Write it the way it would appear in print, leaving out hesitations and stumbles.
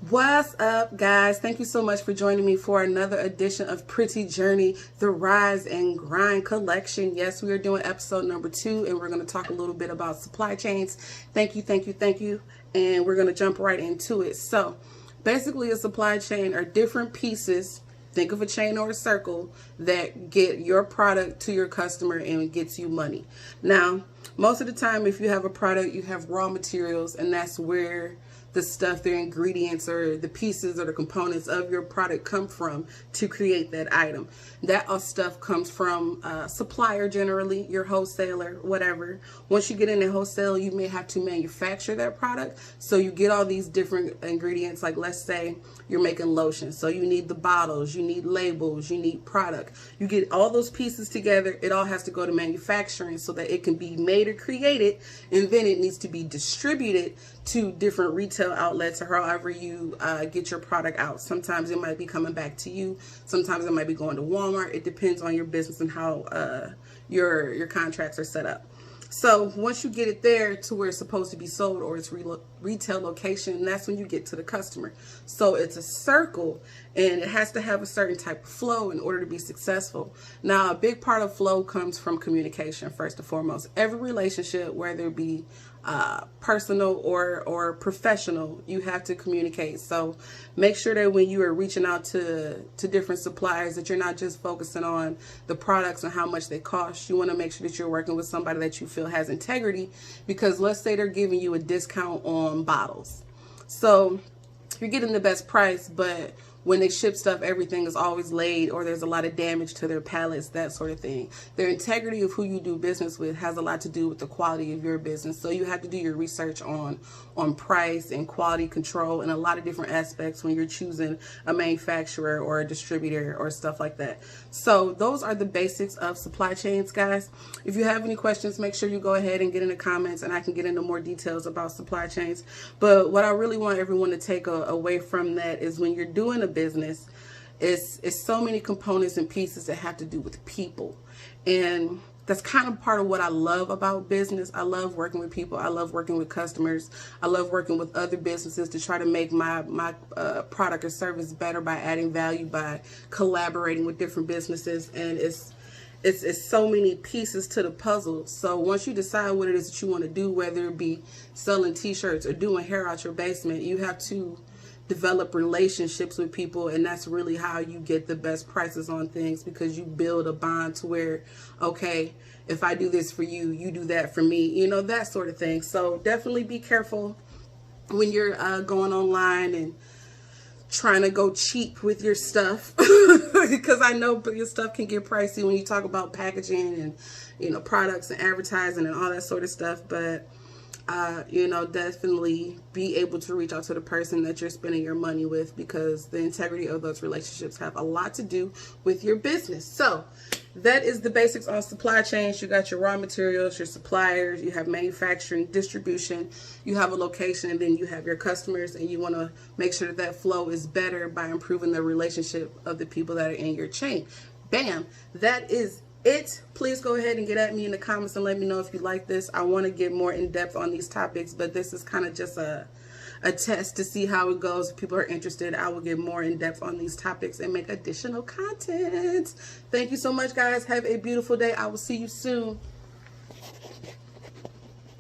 What's up, guys? Thank you so much for joining me for another edition of Pretti Journey, the Rise and Grind collection. Yes, we are doing episode number 2, and we're going to talk a little bit about supply chains. Thank you. And we're going to jump right into it. So basically, a supply chain are different pieces. Think of a chain or a circle that get your product to your customer and gets you money. Now, most of the time, if you have a product, you have raw materials, and that's where the stuff, the ingredients or the pieces or the components of your product come from to create that item. That stuff comes from a supplier, generally, your wholesaler, whatever. Once you get into wholesale, you may have to manufacture that product. So you get all these different ingredients, like let's say you're making lotion. So you need the bottles, you need labels, you need product. You get all those pieces together. It all has to go to manufacturing so that it can be made or created, and then it needs to be distributed to different retail outlets or however you get your product out. Sometimes it might be coming back to you. Sometimes it might be going to Walmart. It depends on your business and how your contracts are set up. So once you get it there to where it's supposed to be sold or its retail location, that's when you get to the customer. So it's a circle, and it has to have a certain type of flow in order to be successful. Now, a big part of flow comes from communication, first and foremost. Every relationship, whether it be personal or professional, you have to communicate. So make sure that when you are reaching out to different suppliers, that you're not just focusing on the products and how much they cost. You want to make sure that you're working with somebody that you feel has integrity, because let's say they're giving you a discount on bottles. So you're getting the best price, but when they ship stuff, everything is always late, or there's a lot of damage to their pallets, that sort of thing. Their integrity of who you do business with has a lot to do with the quality of your business. So you have to do your research on price and quality control and a lot of different aspects when you're choosing a manufacturer or a distributor or stuff like that. So those are the basics of supply chains, guys. If you have any questions, make sure you go ahead and get in the comments, and I can get into more details about supply chains. But what I really want everyone to take away from that is, when you're doing a business, it's so many components and pieces that have to do with people. And that's kind of part of what I love about business. I love working with people. I love working with customers. I love working with other businesses to try to make my product or service better by adding value, by collaborating with different businesses. And it's so many pieces to the puzzle. So once you decide what it is that you want to do, whether it be selling t-shirts or doing hair out your basement, you have to develop relationships with people, and that's really how you get the best prices on things, because you build a bond to where, okay, if I do this for you, you do that for me, you know, that sort of thing. So definitely be careful when you're going online and trying to go cheap with your stuff, because I know your stuff can get pricey when you talk about packaging and, you know, products and advertising and all that sort of stuff. But you know, definitely be able to reach out to the person that you're spending your money with, because the integrity of those relationships have a lot to do with your business. So that is the basics on supply chains. You got your raw materials, your suppliers, you have manufacturing, distribution, you have a location, and then you have your customers, and you want to make sure that that flow is better by improving the relationship of the people that are in your chain. Bam, that is it. Please go ahead and get at me in the comments and let me know if you like this. I want to get more in depth on these topics, but this is kind of just a test to see how it goes. If people are interested, I will get more in depth on these topics and make additional content. Thank you so much, guys. Have a beautiful day. I will see you soon.